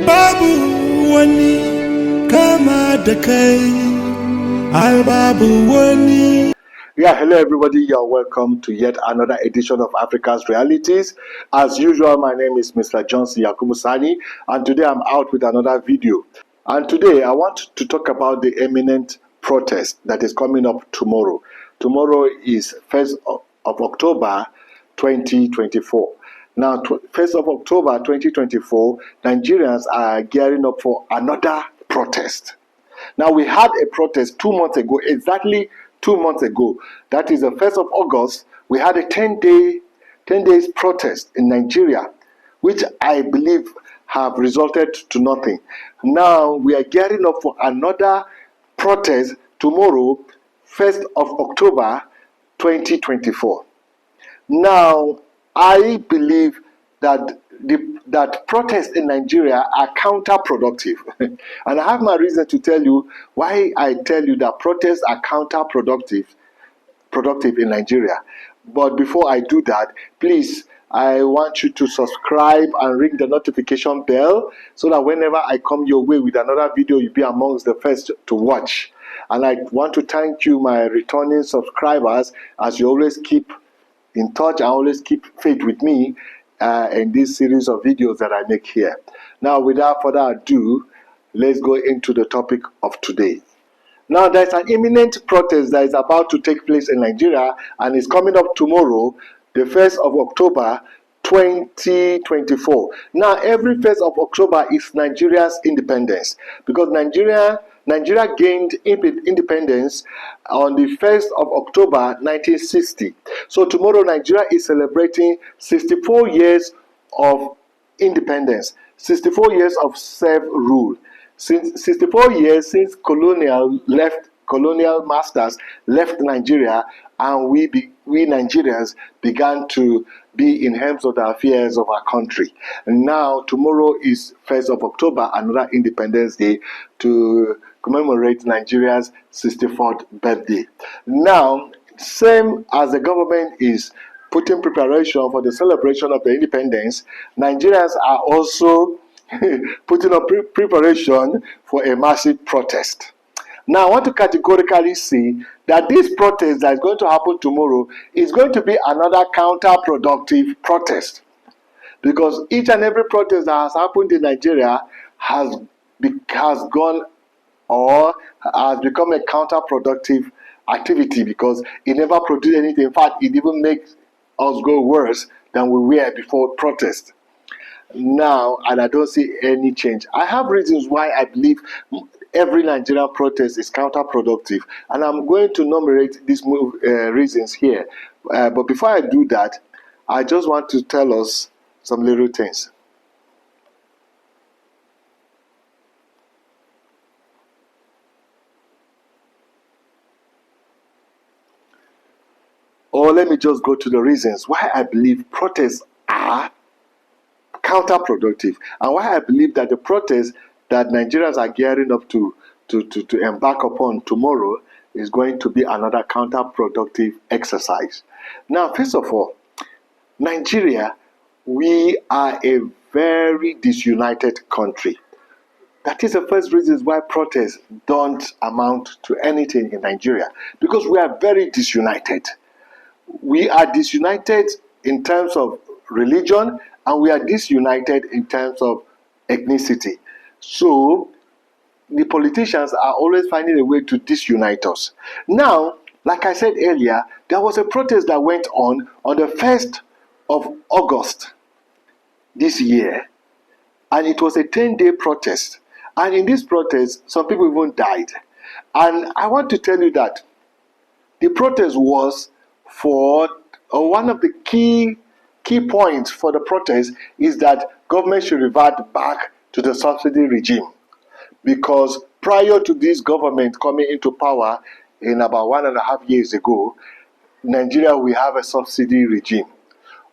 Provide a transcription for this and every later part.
babu wani kama da kai, ai babu wani. Yeah, hello everybody. You're welcome to yet another edition of Africa's Realities. As usual, my name is Mr. Johnson Yakubu Sani, and today I'm out with another video. And today I want to talk about the imminent protest that is coming up tomorrow. Tomorrow is 1st of October 2024. Now, 1st of October 2024, Nigerians are gearing up for another protest. Now, we had a protest 2 months ago, exactly 2 months ago. That is the 1st of August. We had a 10 days protest in Nigeria, which I believe have resulted to nothing. Now, we are gearing up for another protest tomorrow, 1st of October 2024. Now, I believe that that protests in Nigeria are counterproductive. And I have my reason to tell you why I tell you that protests are counterproductive in Nigeria. But before I do that, please, I want you to subscribe and ring the notification bell so that whenever I come your way with another video, you'll be amongst the first to watch. And I want to thank you, my returning subscribers, as you always keep in touch and always keep faith with me in this series of videos that I make here. Now, without further ado, let's go into the topic of today. Now, there's an imminent protest that is about to take place in Nigeria and is coming up tomorrow, the 1st of October 2024. Now, every 1st of October is Nigeria's independence, because Nigeria gained independence on the 1st of October 1960. So tomorrow Nigeria is celebrating 64 years of independence, 64 years of self-rule. Since 64 years since colonial masters left Nigeria, and we Nigerians began to be in helms of the affairs of our country. And now tomorrow is 1st of October, another Independence Day, to commemorate Nigeria's 64th birthday. Now, same as the government is putting preparation for the celebration of the independence, Nigerians are also putting up preparation for a massive protest. Now, I want to categorically say that this protest that is going to happen tomorrow is going to be another counterproductive protest, because each and every protest that has happened in Nigeria has gone or has become a counterproductive activity, because it never produced anything. In fact, it even makes us go worse than we were before protest. Now, and I don't see any change. I have reasons why I believe every Nigerian protest is counterproductive, and I'm going to enumerate these reasons here. But before I do that, I just want to tell us some little things. Or let me just go to the reasons why I believe protests are counterproductive, and why I believe that the protest that Nigerians are gearing up to embark upon tomorrow is going to be another counterproductive exercise. Now, first of all, Nigeria, we are a very disunited country. That is the first reason why protests don't amount to anything in Nigeria, because we are very disunited. We are disunited in terms of religion, and we are disunited in terms of ethnicity. So the politicians are always finding a way to disunite us. Now, like I said earlier, there was a protest that went on the 1st of August this year, and it was a 10-day protest. And in this protest, some people even died. And I want to tell you that the protest was for one of the key points for the protest is that government should revert back to the subsidy regime, because prior to this government coming into power in about 1.5 years ago, Nigeria, we have a subsidy regime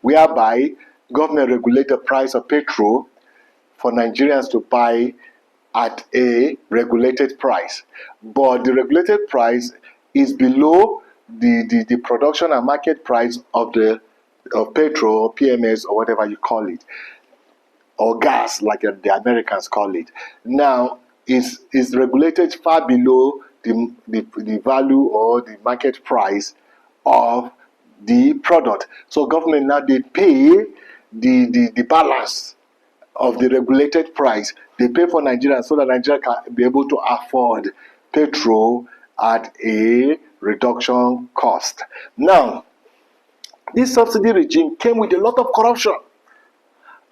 whereby government regulate the price of petrol for Nigerians to buy at a regulated price, but the regulated price is below the production and market price of petrol or PMS or whatever you call it. or gas, like the Americans call it, now is regulated far below the value or the market price of the product. So government now they pay the balance of the regulated price. They pay for Nigeria so that Nigeria can be able to afford petrol at a reduction cost. Now, this subsidy regime came with a lot of corruption.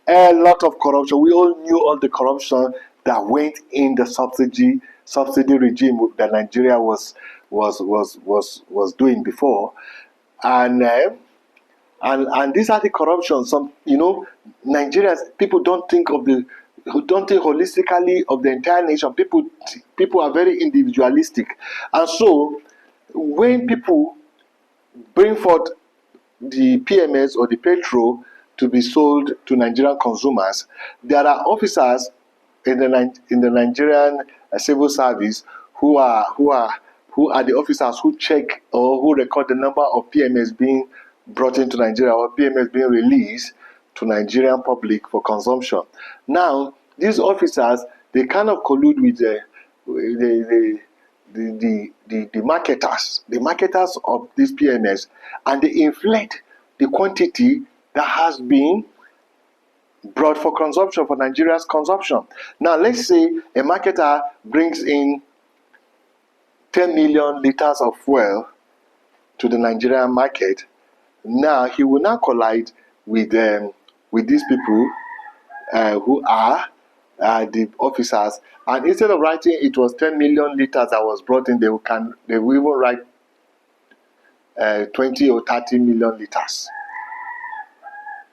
A lot of corruption. We all knew all the corruption that went in the subsidy regime that Nigeria was doing before, and these are the corruption. Some Nigerians, people don't think holistically of the entire nation. People are very individualistic, and so when people bring forth the PMS or the petrol to be sold to Nigerian consumers, there are officers in the Nigerian civil service who are the officers who check or who record the number of PMS being brought into Nigeria or PMS being released to Nigerian public for consumption. Now, these officers, they kind of collude with the marketers of these PMS, and they inflate the quantity that has been brought for consumption, for Nigeria's consumption. Now, let's say a marketer brings in 10 million liters of fuel to the Nigerian market. Now, he will now collide with these people who are the officers, and instead of writing it was 10 million liters that was brought in, they will even write 20 or 30 million liters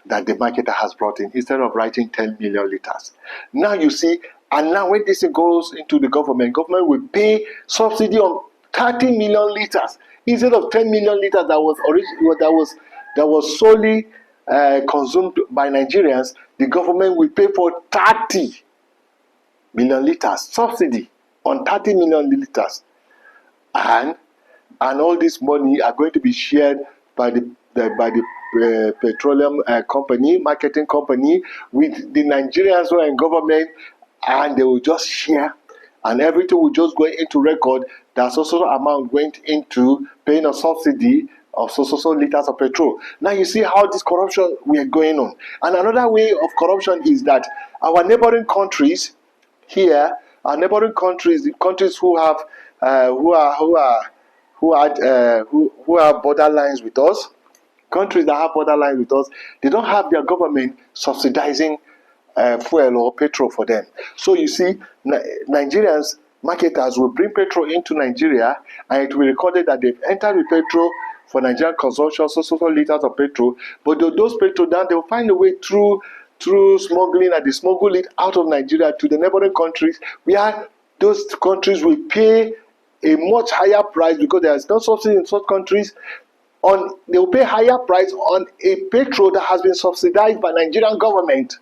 that the marketer has brought in, instead of writing 10 million liters. Now you see, and now when this goes into the government will pay subsidy on 30 million liters instead of 10 million liters that was solely consumed by Nigerians. The government will pay for 30 million liters subsidy on 30 million liters, and all this money are going to be shared by the petroleum company, marketing company, with the Nigerians who are in government, and they will just share, and everything will just go into record that so amount went into paying a subsidy of so liters of petrol. Now you see how this corruption we are going on. And another way of corruption is that our neighboring countries here, the countries who have borderlines with us, countries that have borderlines with us, they don't have their government subsidizing fuel or petrol for them. So you see, Nigerians marketers will bring petrol into Nigeria, and it will be recorded that they've entered with petrol for Nigerian consumption, so liters of petrol. But those petrol, then they'll find a way through smuggling, and they smuggle it out of Nigeria to the neighboring countries, where those countries will pay a much higher price, because there is no subsidy in such countries. They will pay higher price on a petrol that has been subsidized by Nigerian government.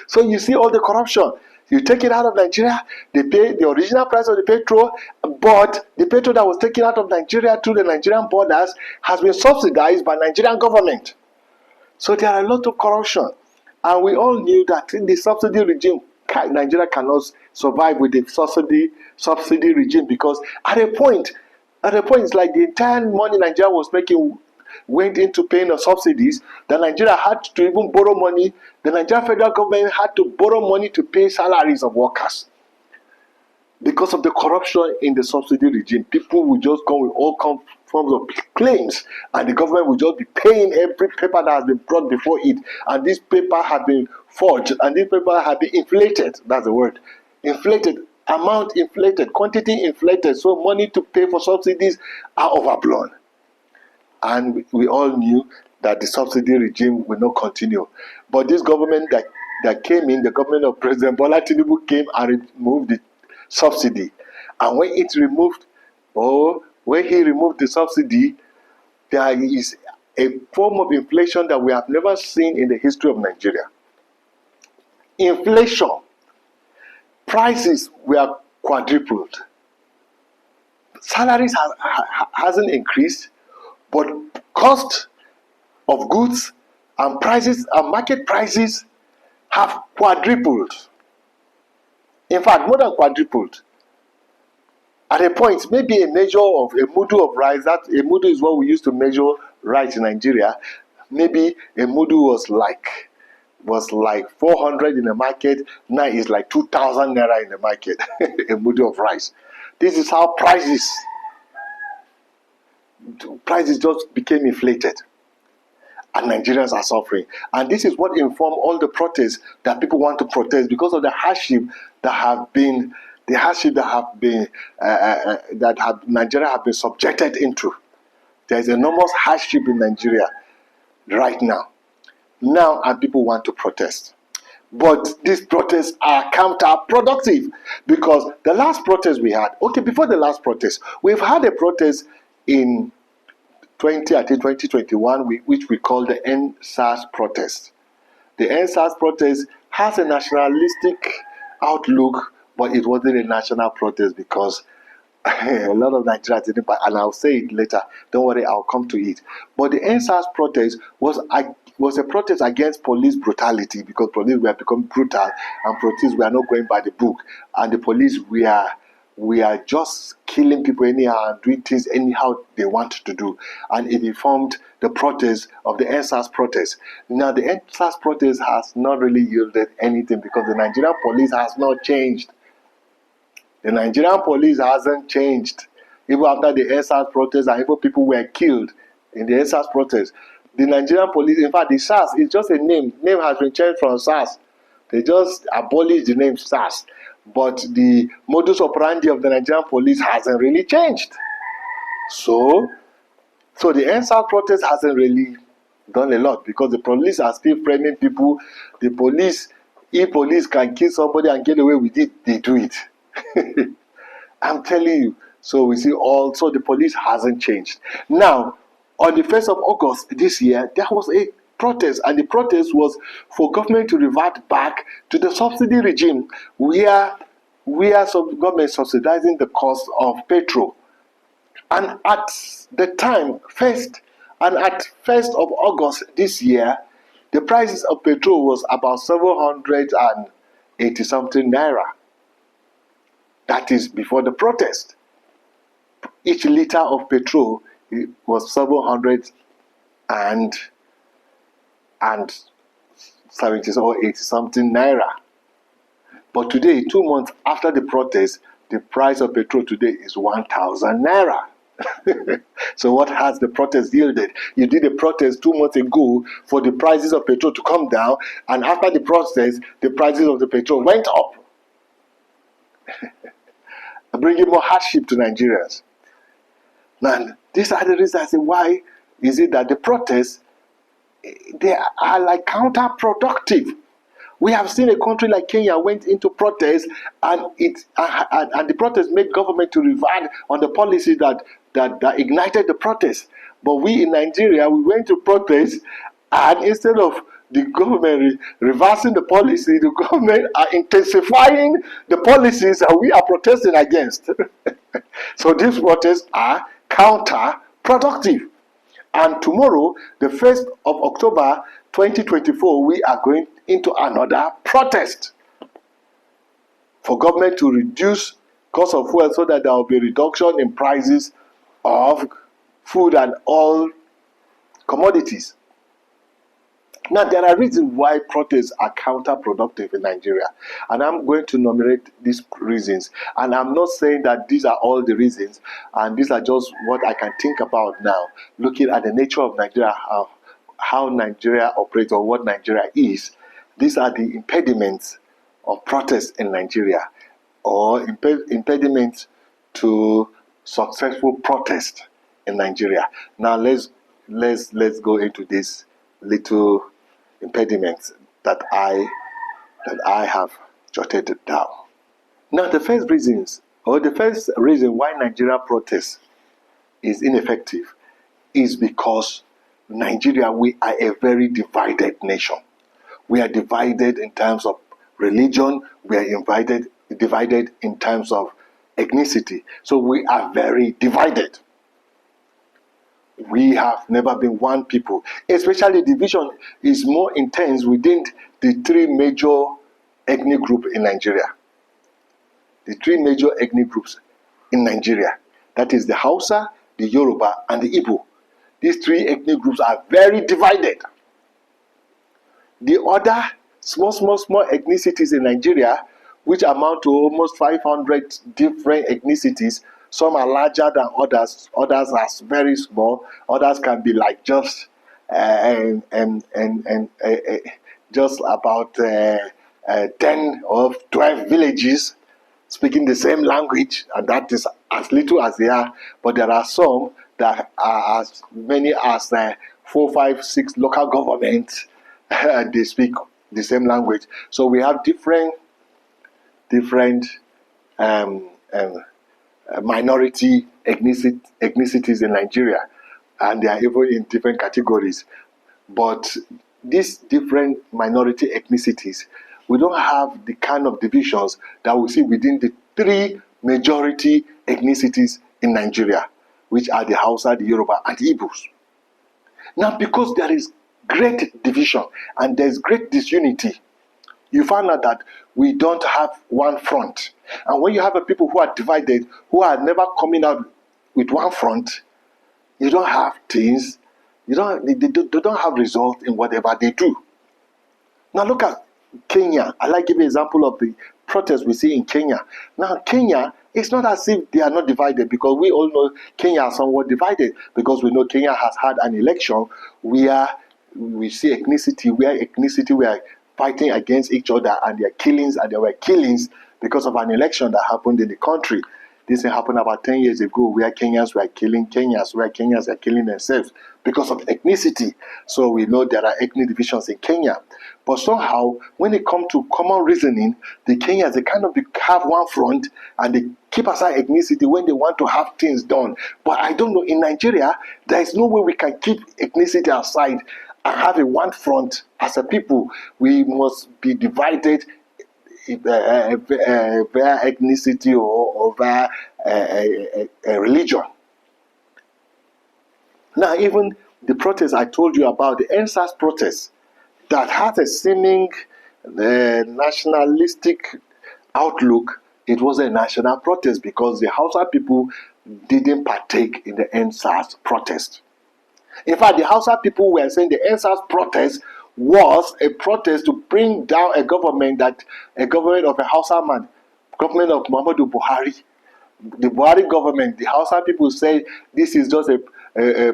So you see all the corruption. You take it out of Nigeria, they pay the original price of the petrol, but the petrol that was taken out of Nigeria through the Nigerian borders has been subsidized by Nigerian government. So there are a lot of corruption, and we all knew that in the subsidy regime, Nigeria cannot survive with the subsidy regime, because at a point, it's like the entire money Nigeria was making went into paying the subsidies. That Nigeria had to even borrow money. The Nigerian federal government had to borrow money to pay salaries of workers. Because of the corruption in the subsidy regime, people will just come with all forms of claims, and the government will just be paying every paper that has been brought before it, and this paper had been forged, and this paper had been inflated. That's the word. Inflated, amount inflated, quantity inflated, so money to pay for subsidies are overblown. And we all knew that the subsidy regime will not continue. But this government that came in, the government of President Bola Tinubu, came and removed the subsidy. And when he removed the subsidy, there is a form of inflation that we have never seen in the history of Nigeria. Inflation. Prices were quadrupled. Salaries hasn't increased, but cost of goods and market prices have quadrupled. In fact, more than quadrupled. At a point, maybe a measure of a mudu of rice, that a mudu is what we used to measure rice in Nigeria. Maybe a mudu was like 400 in the market. Now it's like 2,000 naira in the market. A mudu of rice. This is how prices just became inflated. And Nigerians are suffering. And this is what informed all the protests that people want to protest because of the hardship that Nigeria have been subjected into. There is enormous hardship in Nigeria right now. And people want to protest. But these protests are counterproductive because the last protest we had, before the last protest, we've had a protest in 2021, which we call the NSAS protest. The NSAS protest has a nationalistic outlook, but it wasn't a national protest because a lot of Nigerians didn't buy, and I'll say it later. Don't worry, I'll come to it. But the NSAS protest was a protest against police brutality because police were becoming brutal and police were not going by the book, and the police we are just killing people anyhow and doing things anyhow they want to do. And it informed the protest of the NSAS protest. Now, the NSAS protest has not really yielded anything because the Nigerian police has not changed. The Nigerian police hasn't changed. Even after the NSAS protest and even people were killed in the NSAS protest. The Nigerian police, in fact, the SARS is just a name. Name has been changed from SARS. They just abolished the name SARS. But the modus operandi of the Nigerian police hasn't really changed. So the NSAS protest hasn't really done a lot because the police are still framing people. The police, if police can kill somebody and get away with it, they do it. I'm telling you. So we see so the police hasn't changed. Now, on the 1st of August this year, there was a protest, and the protest was for government to revert back to the subsidy regime where some government subsidizing the cost of petrol. And at the time, 1st of August this year, the prices of petrol was about 780 something naira. That is before the protest. Each liter of petrol was 770 or 80 something naira. But today, 2 months after the protest, the price of petrol today is 1,000 naira. So what has the protest yielded? You did a protest 2 months ago for the prices of petrol to come down, and after the protest, the prices of the petrol went up. Bringing more hardship to Nigerians. Now, these are the reasons I say, why is it that the protests, they are like counterproductive? We have seen a country like Kenya went into protest, and the protest made government to revert on the policy that ignited the protest. But we in Nigeria, we went to protest, and instead of the government reversing the policy, the government are intensifying the policies that we are protesting against. So these protests are counterproductive. And tomorrow, the 1st of October 2024, we are going into another protest for government to reduce cost of fuel so that there will be reduction in prices of food and all commodities. Now, there are reasons why protests are counterproductive in Nigeria, and I'm going to enumerate these reasons. And I'm not saying that these are all the reasons, and these are just what I can think about now, looking at the nature of Nigeria, how Nigeria operates, or what Nigeria is. These are the impediments of protests in Nigeria, or impediments to successful protest in Nigeria. Now, let's go into this little impediments that I have jotted down. Now, the first reason why Nigeria protest is ineffective is because Nigeria, we are a very divided nation. We are divided in terms of religion. We are divided in terms of ethnicity. So we are very divided. We have never been one people. Especially division is more intense within the three major ethnic groups in Nigeria. The three major ethnic groups in Nigeria. That is the Hausa, the Yoruba, and the Igbo. These three ethnic groups are very divided. The other small ethnicities in Nigeria, which amount to almost 500 different ethnicities, some are larger than others, others are very small, others can be like just just about 10 or 12 villages speaking the same language, and that is as little as they are. But there are some that are as many as 4, 5, 6 local governments. They speak the same language. So we have different minority ethnicities in Nigeria, and they are even in different categories. But these different minority ethnicities, we don't have the kind of divisions that we see within the three majority ethnicities in Nigeria, which are the Hausa, the Yoruba, and the Igbos. Now, because there is great division and there is great disunity, you find out that we don't have one front. And when you have a people who are divided, who are never coming out with one front, you don't have things, they don't have results in whatever they do. Now look at Kenya. I like to give an example of the protests we see in Kenya. Now Kenya, it's not as if they are not divided, because we all know Kenya is somewhat divided, because we know Kenya has had an election where we see ethnicity, were fighting against each other, and there were killings because of an election that happened in the country. This happened about 10 years ago, where Kenyans were killing Kenyans, where Kenyans are killing themselves because of ethnicity. So we know there are ethnic divisions in Kenya. But somehow, when it comes to common reasoning, the Kenyans, they kind of have one front, and they keep aside ethnicity when they want to have things done. But I don't know, in Nigeria, there is no way we can keep ethnicity aside and have a one front. As a people, we must be divided via ethnicity or via religion. Now, even the protest I told you about, the NSAS protest, that has a seeming nationalistic outlook, it was a national protest because the Hausa people didn't partake in the NSAS protest. In fact, the Hausa people were saying the NSAS protest was a protest to bring down a government of a Hausa man, government of Muhammadu Buhari. The Buhari government, the Hausa people say this is just a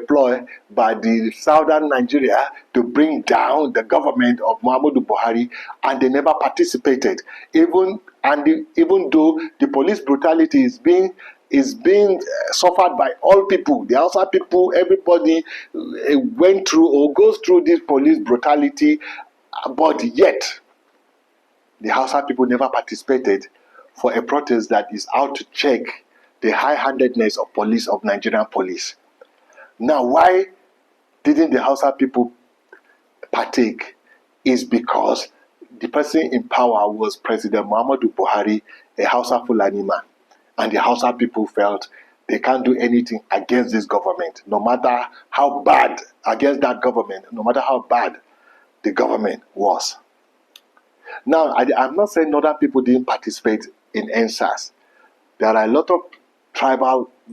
ploy by the southern Nigeria to bring down the government of Muhammadu Buhari, and they never participated. Even though the police brutality is being suffered by all people, the Hausa people, everybody went through or goes through this police brutality, but yet the Hausa people never participated for a protest that is out to check the high-handedness of Nigerian police. Now, why didn't the Hausa people partake? Is because the person in power was President Muhammadu Buhari, a Hausa Fulani man. And the Hausa people felt they can't do anything against this government, no matter how bad, against that government, no matter how bad the government was. Now, I'm not saying other people didn't participate in NSAS. There are a lot of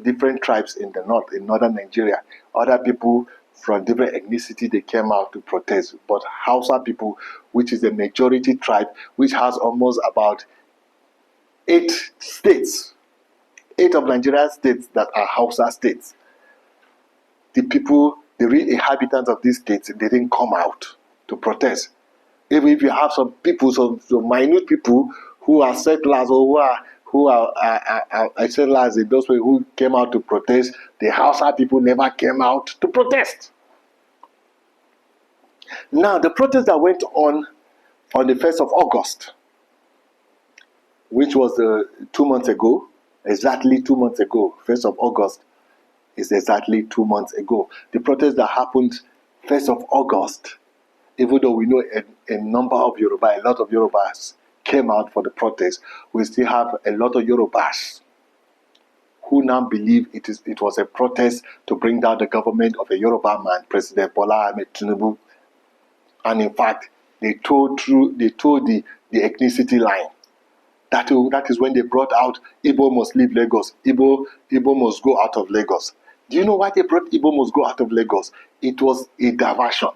different tribes in the north, in northern Nigeria. Other people from different ethnicity, they came out to protest. But Hausa people, which is the majority tribe, which has almost about 8 states, 8 of Nigerian states that are Hausa states. The people, the real inhabitants of these states, they didn't come out to protest. Even if you have some people, some minute people who are settlers or who are settlers in those people who came out to protest, the Hausa people never came out to protest. Now, the protest that went on the 1st of August, which was 2 months ago, exactly 2 months ago, 1st of August is exactly 2 months ago. The protest that happened 1st of August, even though we know a number of Yoruba, a lot of Yorubas came out for the protest, we still have a lot of Yorubas who now believe it was a protest to bring down the government of a Yoruba man, President Bola Ahmed Tinubu. And in fact, they told the ethnicity line. That is when they brought out Igbo must leave Lagos. Igbo must go out of Lagos. Do you know why they brought Igbo must go out of Lagos? It was a diversion.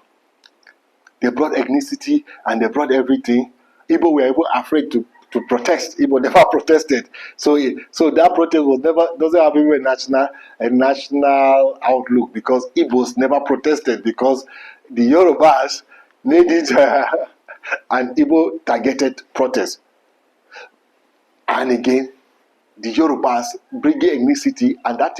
They brought ethnicity and they brought everything. Igbo were even afraid to protest. Igbo never protested. So that protest doesn't have even a national outlook, because Igbos never protested, because the Yorubas made it an Igbo targeted protest. And again, the Yorubas bringing ethnicity, and that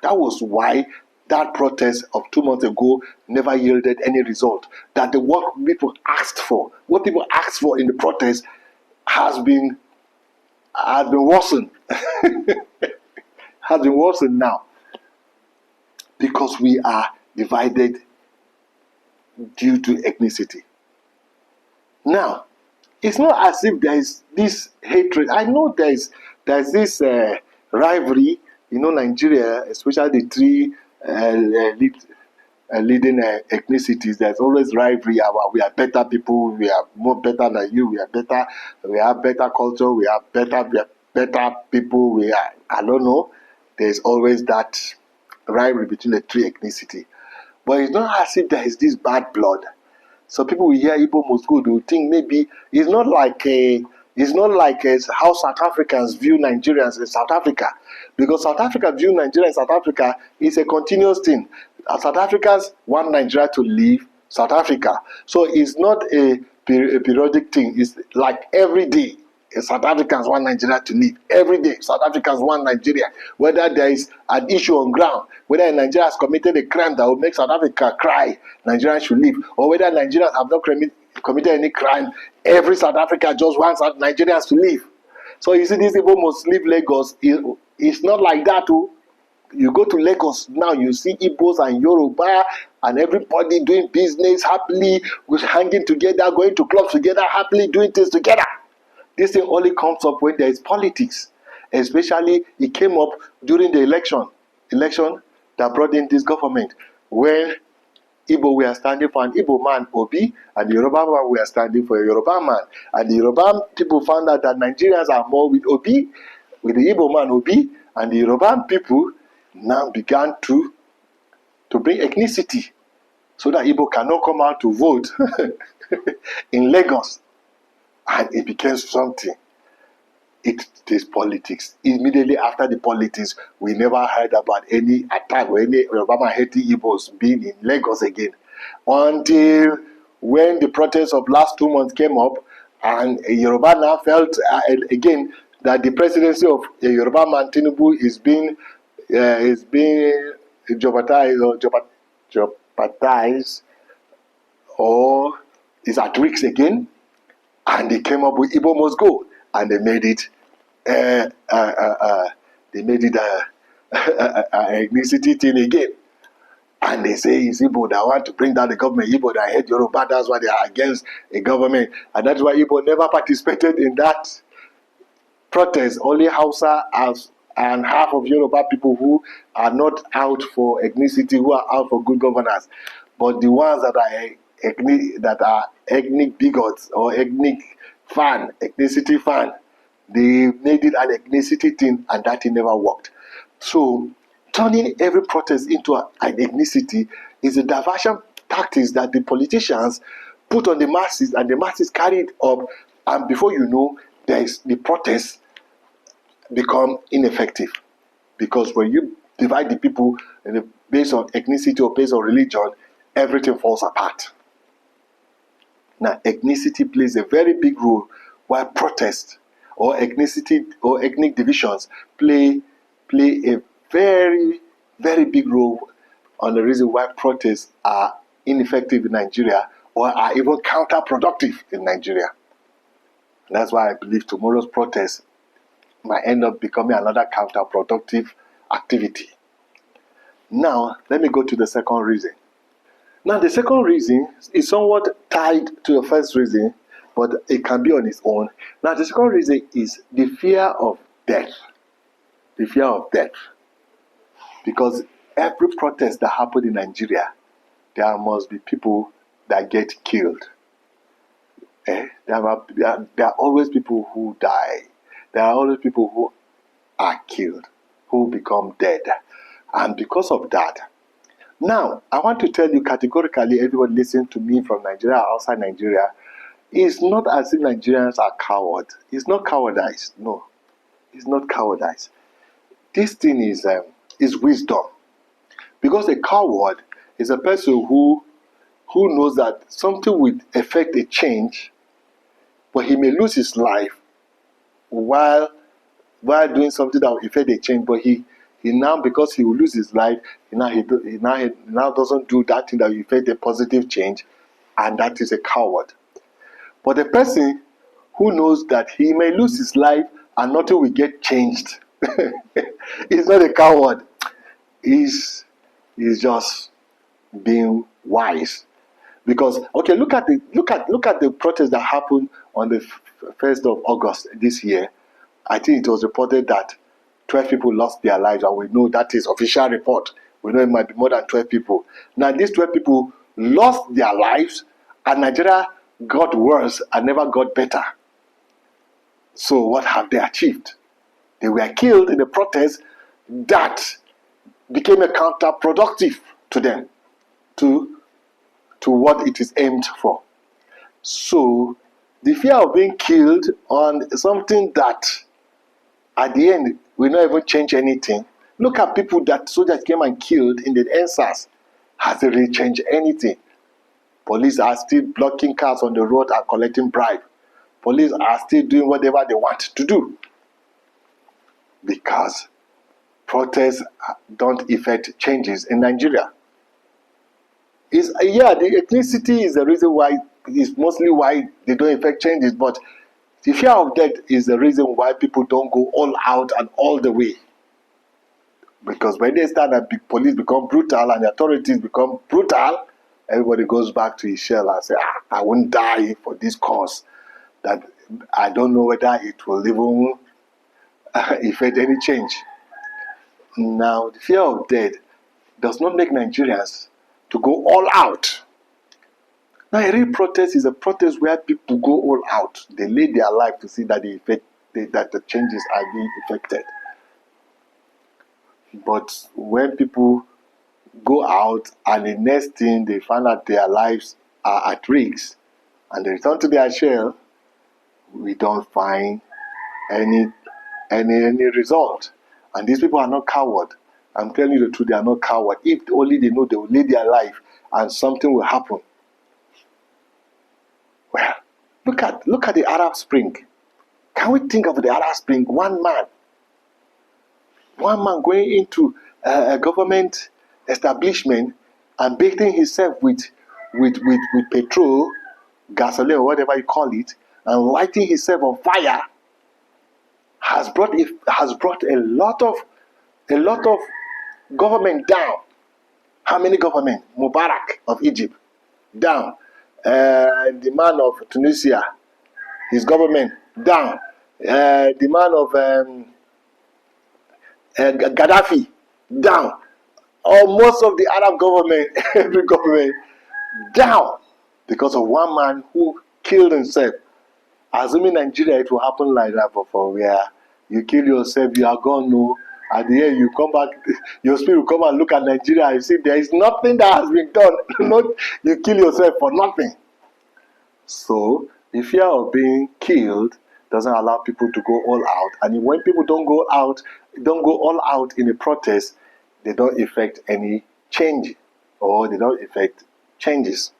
was why that protest of 2 months ago never yielded any result. That what people asked for in the protest has been worsened. Has been worsened now, because we are divided due to ethnicity. Now, it's not as if there is this hatred. I know there's this rivalry. Nigeria, especially the three leading ethnicities. There's always rivalry about we are better people. We are more better than you. We are better. We have better culture. We are better people. We are. I don't know. There's always that rivalry between the three ethnicity. But it's not as if there is this bad blood. So people will hear Igbo must go, they will think maybe it's not like how South Africans view Nigerians in South Africa. Because South Africa view Nigeria in South Africa is a continuous thing. South Africans want Nigeria to leave South Africa. So it's not a periodic thing. It's like every day. South Africans want Nigeria to leave. Every day, South Africans want Nigeria. Whether there is an issue on ground, whether Nigeria has committed a crime that will make South Africa cry, Nigerians should leave. Or whether Nigerians have not committed any crime, every South Africa just wants Nigerians to leave. So you see, these people must leave Lagos. It's not like that. You go to Lagos now, you see Igbos and Yoruba and everybody doing business happily, hanging together, going to clubs together, happily doing things together. This thing only comes up when there is politics. Especially, it came up during the election that brought in this government, where Igbo were standing for an Igbo man, Obi, and the Yoruba man were standing for a Yoruba man. And the Yoruba people found out that Nigerians are more with Obi, with the Igbo man Obi, and the Yoruba people now began to bring ethnicity so that Igbo cannot come out to vote in Lagos. And it became something. It is politics. Immediately after the politics, we never heard about any attack or any Obama hating Igbos being in Lagos again. Until when the protests of last 2 months came up, and Yoruba now felt again that the presidency of Yoruba man Tinubu is being jeopardized or is at risk again. And they came up with Igbo must go, and they made it an ethnicity thing again. And they say it's Igbo that want to bring down the government. Igbo that hate Yoruba, that's why they are against the government, and that's why Igbo never participated in that protest. Only Hausa and half of Yoruba people who are not out for ethnicity, who are out for good governance. But the ones that are ethnic bigots or ethnicity fan, they made it an ethnicity thing, and that thing never worked. So turning every protest into an ethnicity is a diversion tactics that the politicians put on the masses, and the masses carry it up, and before you know, the protests become ineffective. Because when you divide the people based on ethnicity or based on religion, everything falls apart. Now, ethnicity plays a very big role, while protest or ethnicity or ethnic divisions play a very, very big role on the reason why protests are ineffective in Nigeria or are even counterproductive in Nigeria. And that's why I believe tomorrow's protest might end up becoming another counterproductive activity. Now, let me go to the second reason. Now, the second reason is somewhat tied to the first reason, but it can be on its own. Now, the second reason is the fear of death. The fear of death. Because every protest that happened in Nigeria, there must be people that get killed. There are always people who die. There are always people who are killed, who become dead. And because of that, now I want to tell you categorically, everyone listening to me from Nigeria, outside Nigeria, it's not as if Nigerians are cowards. It's not cowardice. No, it's not cowardice. This thing is wisdom. Because a coward is a person who knows that something will affect a change, but he may lose his life while doing something that will affect a change. But he now, because he will lose his life, he now doesn't do that thing that will affect a positive change, and that is a coward. But the person who knows that he may lose his life and nothing will get changed is not a coward. He's just being wise. Because look at the protest that happened on the 1st of August this year. I think it was reported that 12 people lost their lives, and we know that is official report. We know it might be more than 12 people. Now these 12 people lost their lives, and Nigeria got worse and never got better. So what have they achieved? They were killed in a protest that became a counterproductive to them, to what it is aimed for. So the fear of being killed on something that at the end will not even change anything. Look at people that soldiers came and killed in the NSAS. Has it really changed anything? Police are still blocking cars on the road and collecting bribe. Police are still doing whatever they want to do. Because protests don't effect changes in Nigeria. The ethnicity is the reason why, is mostly why they don't effect changes, but the fear of death is the reason why people don't go all out and all the way. Because when they start and the police become brutal and the authorities become brutal, everybody goes back to his shell and say, I won't die for this cause. That I don't know whether it will even effect any change. Now, the fear of death does not make Nigerians to go all out. Now, a real protest is a protest where people go all out. They lay their life to see that the changes are being effected. But when people go out and the next thing they find out their lives are at risk and they return to their shell, we don't find any result. And these people are not cowards. I'm telling you the truth, they are not cowards. If only they know they will lay their life and something will happen. Well, look at the Arab Spring. Can we think of the Arab Spring? One man going into a government establishment and bathing himself with petrol, gasoline, or whatever you call it, and lighting himself on fire has brought a lot of government down. How many government? Mubarak of Egypt down. The man of Tunisia, his government down. The man of Gaddafi down. Most of the Arab government, every government down because of one man who killed himself. Assuming Nigeria, it will happen like that, for where you kill yourself, you are gone. No, at the end you come back, your spirit will come and look at Nigeria and see there is nothing that has been done. Not you kill yourself for nothing. So the fear of being killed doesn't allow people to go all out, and when people don't go all out in a protest, they don't effect any change, or they don't effect changes.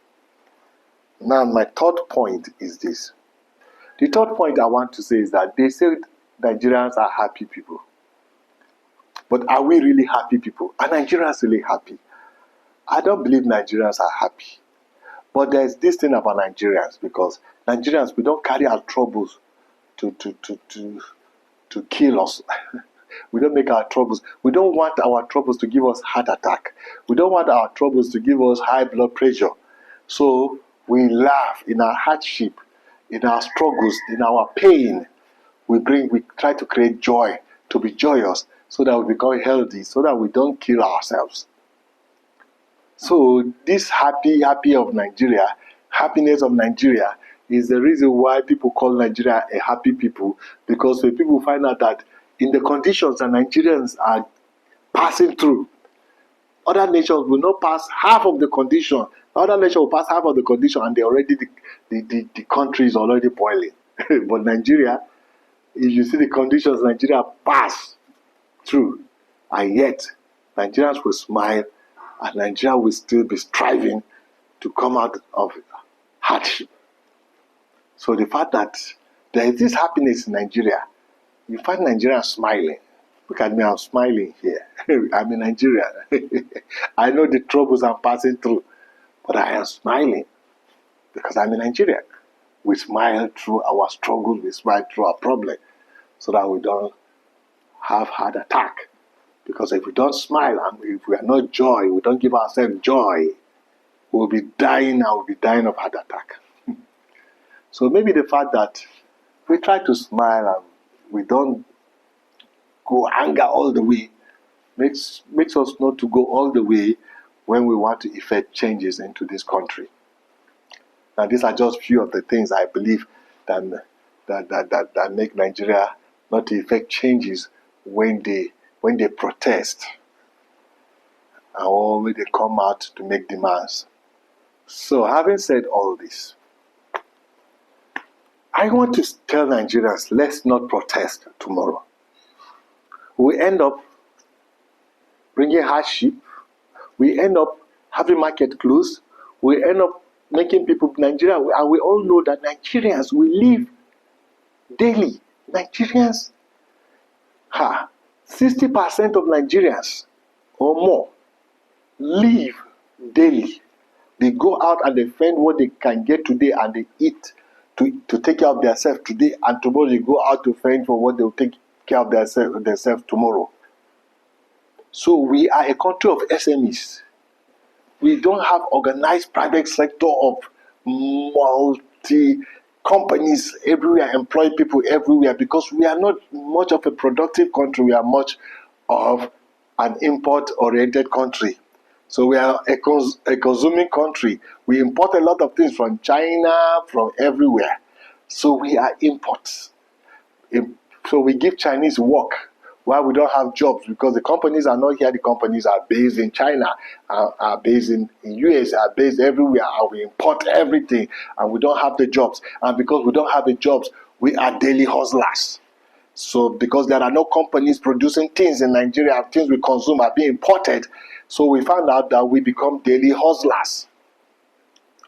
Now, my third point is this. The third point I want to say is that they say Nigerians are happy people. But are we really happy people? Are Nigerians really happy? I don't believe Nigerians are happy. But there's this thing about Nigerians, because Nigerians, we don't carry our troubles to kill us. We don't make our troubles. We don't want our troubles to give us heart attack. We don't want our troubles to give us high blood pressure. So we laugh in our hardship, in our struggles, in our pain. We try to create joy, to be joyous, so that we become healthy, so that we don't kill ourselves. So this happiness of Nigeria is the reason why people call Nigeria a happy people, because when people find out that in the conditions that Nigerians are passing through, other nations will not pass half of the condition. Other nations will pass half of the condition, and the country is already boiling. But Nigeria, if you see the conditions Nigeria pass through, and yet Nigerians will smile, and Nigeria will still be striving to come out of hardship. So the fact that there is this happiness in Nigeria, you find Nigerians smiling. Look at me, I'm smiling here. I'm in Nigeria. I know the troubles I'm passing through, but I am smiling because I'm in Nigeria. We smile through our struggles, we smile through our problem, so that we don't have heart attack. Because if we don't smile and if we are not joy, we don't give ourselves joy, we'll be dying, and we'll be dying of heart attack. So maybe the fact that we try to smile and we don't go anger all the way makes us not to go all the way when we want to effect changes into this country. Now, these are just few of the things I believe that make Nigeria not to effect changes when they protest or when they come out to make demands. So, having said all this, I want to tell Nigerians, let's not protest tomorrow. We end up bringing hardship. We end up having market closed. We end up making people Nigeria, and we all know that Nigerians, we live daily. Nigerians, 60% of Nigerians or more live daily. They go out and they find what they can get today, and they eat to take care of themselves today, and tomorrow they go out to find for what they will take care of themselves tomorrow. So we are a country of SMEs. We don't have organized private sector of multi companies everywhere, employ people everywhere, because we are not much of a productive country. We are much of an import-oriented country. So we are a consuming country. We import a lot of things from China, from everywhere. So we are imports. So we give Chinese work while we don't have jobs, because the companies are not here. The companies are based in China, are based in US, are based everywhere, and we import everything, and we don't have the jobs. And because we don't have the jobs, we are daily hustlers. So because there are no companies producing things in Nigeria, things we consume are being imported, so we found out that we become daily hustlers.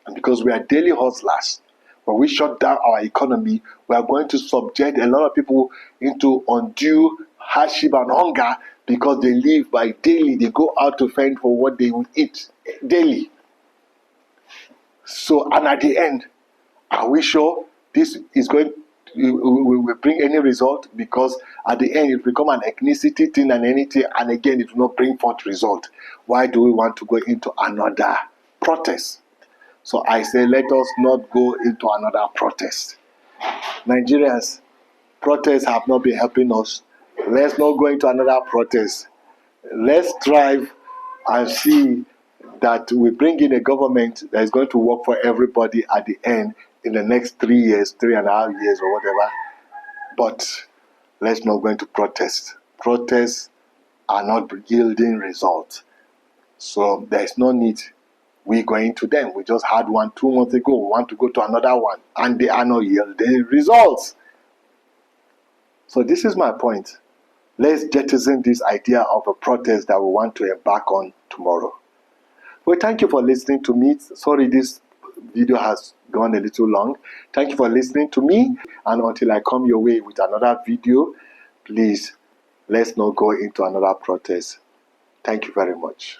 And because we are daily hustlers, when we shut down our economy, we are going to subject a lot of people into undue hardship and hunger, because they live by daily. They go out to fend for what they will eat daily. So, and at the end, are we sure this is going will bring any result? Because at the end, it will become an ethnicity thing and anything, and again, it will not bring forth result. Why do we want to go into another protest? So I say, let us not go into another protest. Nigerians, protests have not been helping us. Let's not go into another protest. Let's strive and see that we bring in a government that is going to work for everybody at the end in the next 3 years, 3.5 years, or whatever. But let's not go into protest. Protests are not yielding results. So there is no need we going to them. We just had one 2 months ago. We want to go to another one, and they are not yielding results. So this is my point. Let's jettison this idea of a protest that we want to embark on tomorrow. Well, thank you for listening to me. Sorry, this video has gone a little long. Thank you for listening to me. And until I come your way with another video, please, let's not go into another protest. Thank you very much.